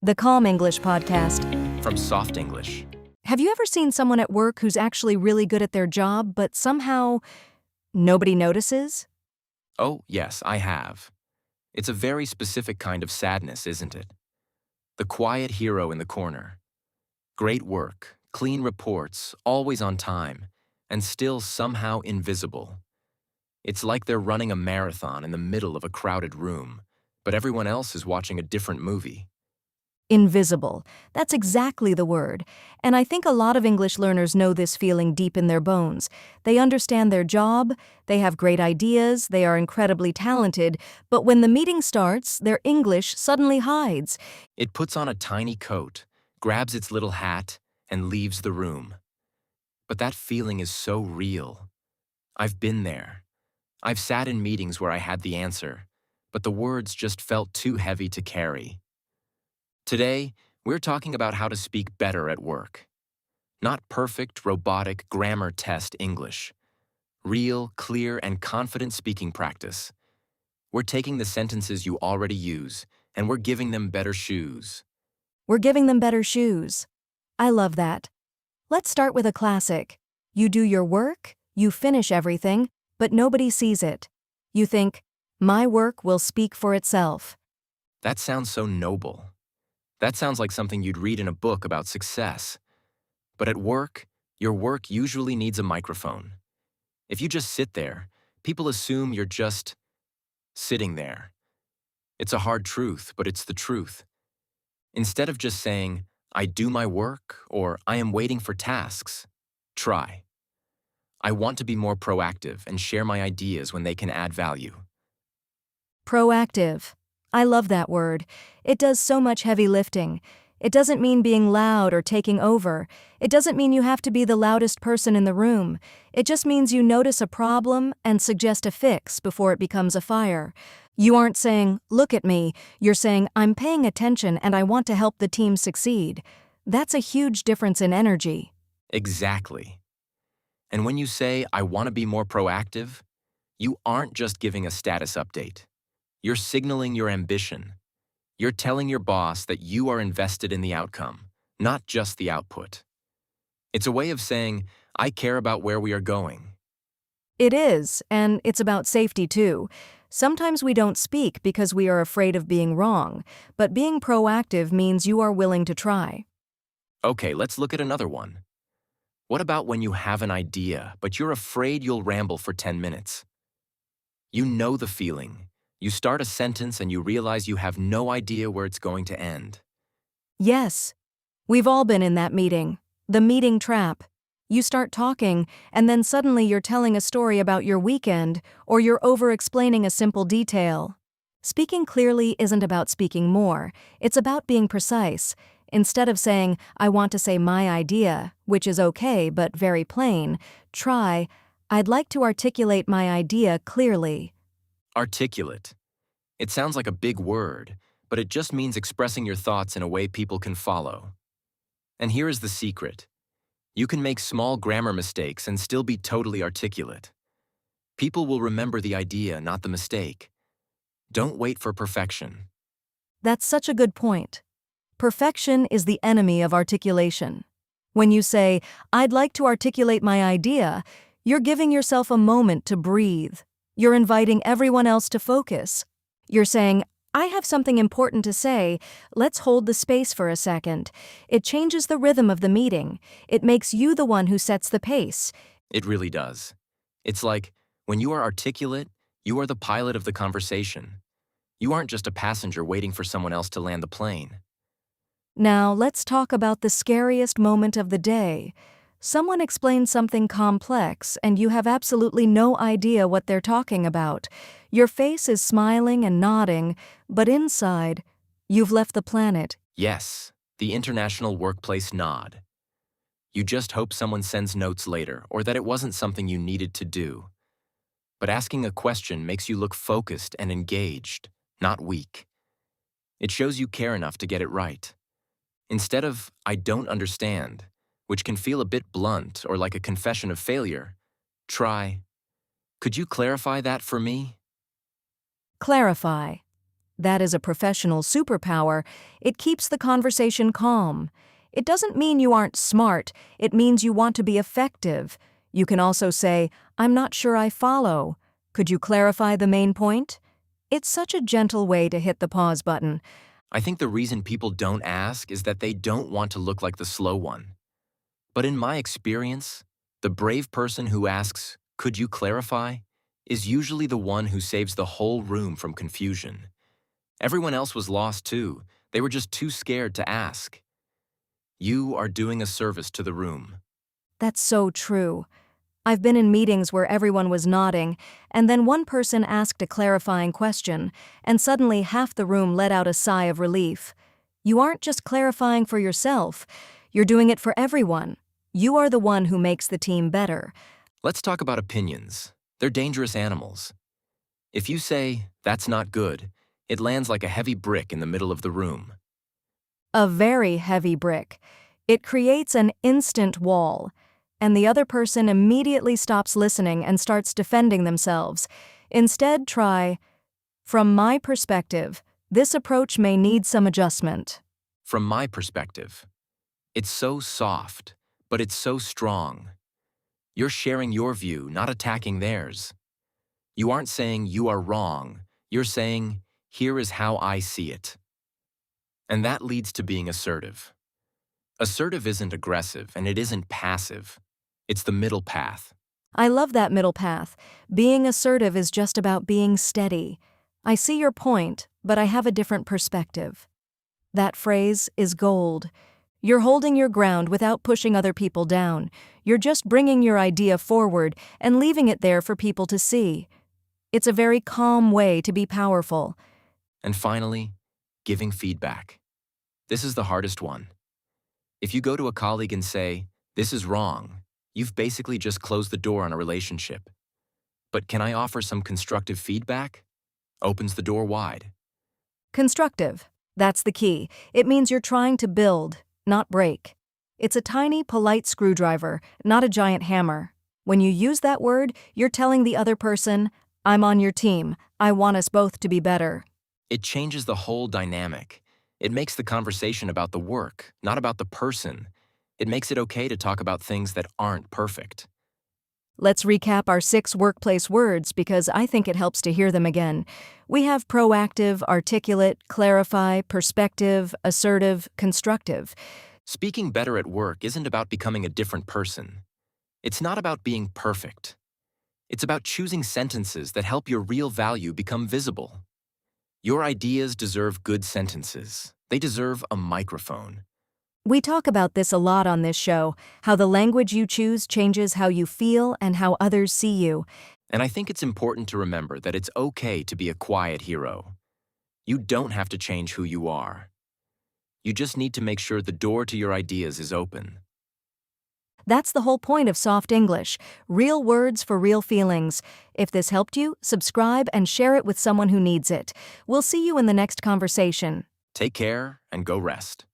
the Calm English podcast. From Soft English. Have you ever seen someone at work who's actually really good at their job, but somehow nobody notices? Oh, yes, I have. It's a very specific kind of sadness, isn't it? The quiet hero in the corner. Great work, clean reports, always on time, and still somehow invisible. It's like they're running a marathon in the middle of a crowded room, but everyone else is watching a different movie. Invisible. That's exactly the word. And I think a lot of English learners know this feeling deep in their bones. They understand their job, they have great ideas, they are incredibly talented, but when the meeting starts, their English suddenly hides. It puts on a tiny coat, grabs its little hat, and leaves the room. But that feeling is so real. I've been there. I've sat in meetings where I had the answer, but the words just felt too heavy to carry. Today, we're talking about how to speak better at work. Not perfect, robotic, grammar test English. Real, clear, and confident speaking practice. We're taking the sentences you already use, and we're giving them better shoes. We're giving them better shoes. I love that. Let's start with a classic. You do your work, you finish everything, but nobody sees it. You think, my work will speak for itself. That sounds so noble. That sounds like something you'd read in a book about success. But at work, your work usually needs a microphone. If you just sit there, people assume you're just sitting there. It's a hard truth, but it's the truth. Instead of just saying, I do my work, or I am waiting for tasks, try. I want to be more proactive and share my ideas when they can add value. Proactive. I love that word. It does so much heavy lifting. It doesn't mean being loud or taking over. It doesn't mean you have to be the loudest person in the room. It just means you notice a problem and suggest a fix before it becomes a fire. You aren't saying, look at me. You're saying, I'm paying attention and I want to help the team succeed. That's a huge difference in energy. Exactly. And when you say, I want to be more proactive, you aren't just giving a status update. You're signaling your ambition. You're telling your boss that you are invested in the outcome, not just the output. It's a way of saying, I care about where we are going. It is, and it's about safety too. Sometimes we don't speak because we are afraid of being wrong, but being proactive means you are willing to try. Okay, let's look at another one. What about when you have an idea, but you're afraid you'll ramble for 10 minutes? You know the feeling. You start a sentence and you realize you have no idea where it's going to end. Yes, we've all been in that meeting. The meeting trap. You start talking, and then suddenly you're telling a story about your weekend, or you're over-explaining a simple detail. Speaking clearly isn't about speaking more, it's about being precise. Instead of saying, I want to say my idea, which is okay but very plain, try, I'd like to articulate my idea clearly. Articulate. It sounds like a big word, but it just means expressing your thoughts in a way people can follow. And here is the secret. You can make small grammar mistakes and still be totally articulate. People will remember the idea, not the mistake. Don't wait for perfection. That's such a good point. Perfection is the enemy of articulation. When you say, I'd like to articulate my idea, you're giving yourself a moment to breathe. You're inviting everyone else to focus. You're saying, I have something important to say, let's hold the space for a second. It changes the rhythm of the meeting. It makes you the one who sets the pace. It really does. It's like, when you are articulate, you are the pilot of the conversation. You aren't just a passenger waiting for someone else to land the plane. Now, let's talk about the scariest moment of the day. Someone explains something complex, and you have absolutely no idea what they're talking about. Your face is smiling and nodding, but inside, you've left the planet. Yes, the international workplace nod. You just hope someone sends notes later or that it wasn't something you needed to do. But asking a question makes you look focused and engaged, not weak. It shows you care enough to get it right. Instead of, I don't understand, which can feel a bit blunt or like a confession of failure, try, could you clarify that for me? Clarify. That is a professional superpower. It keeps the conversation calm. It doesn't mean you aren't smart, it means you want to be effective. You can also say, "I'm not sure I follow. Could you clarify the main point?" It's such a gentle way to hit the pause button. I think the reason people don't ask is that they don't want to look like the slow one. But in my experience, the brave person who asks, "Could you clarify?" is usually the one who saves the whole room from confusion. Everyone else was lost too. They were just too scared to ask. You are doing a service to the room. That's so true. I've been in meetings where everyone was nodding, and then one person asked a clarifying question, and suddenly half the room let out a sigh of relief. You aren't just clarifying for yourself, you're doing it for everyone. You are the one who makes the team better. Let's talk about opinions. They're dangerous animals. If you say, "That's not good," it lands like a heavy brick in the middle of the room. A very heavy brick. It creates an instant wall, and the other person immediately stops listening and starts defending themselves. Instead, try, "From my perspective, this approach may need some adjustment." From my perspective, it's so soft, but it's so strong. You're sharing your view, not attacking theirs. You aren't saying you are wrong. You're saying, "Here is how I see it." And that leads to being assertive. Assertive isn't aggressive and it isn't passive. It's the middle path. I love that middle path. Being assertive is just about being steady. I see your point, but I have a different perspective. That phrase is gold. You're holding your ground without pushing other people down. You're just bringing your idea forward and leaving it there for people to see. It's a very calm way to be powerful. And finally, giving feedback. This is the hardest one. If you go to a colleague and say, "This is wrong," you've basically just closed the door on a relationship. But "Can I offer some constructive feedback?" opens the door wide. Constructive. That's the key. It means you're trying to build, not break. It's a tiny, polite screwdriver, not a giant hammer. When you use that word, you're telling the other person, "I'm on your team. I want us both to be better." It changes the whole dynamic. It makes the conversation about the work, not about the person. It makes it okay to talk about things that aren't perfect. Let's recap our 6 workplace words because I think it helps to hear them again. We have proactive, articulate, clarify, perspective, assertive, constructive. Speaking better at work isn't about becoming a different person. It's not about being perfect. It's about choosing sentences that help your real value become visible. Your ideas deserve good sentences. They deserve a microphone. We talk about this a lot on this show, how the language you choose changes how you feel and how others see you. And I think it's important to remember that it's okay to be a quiet hero. You don't have to change who you are. You just need to make sure the door to your ideas is open. That's the whole point of Soft English, real words for real feelings. If this helped you, subscribe and share it with someone who needs it. We'll see you in the next conversation. Take care and go rest.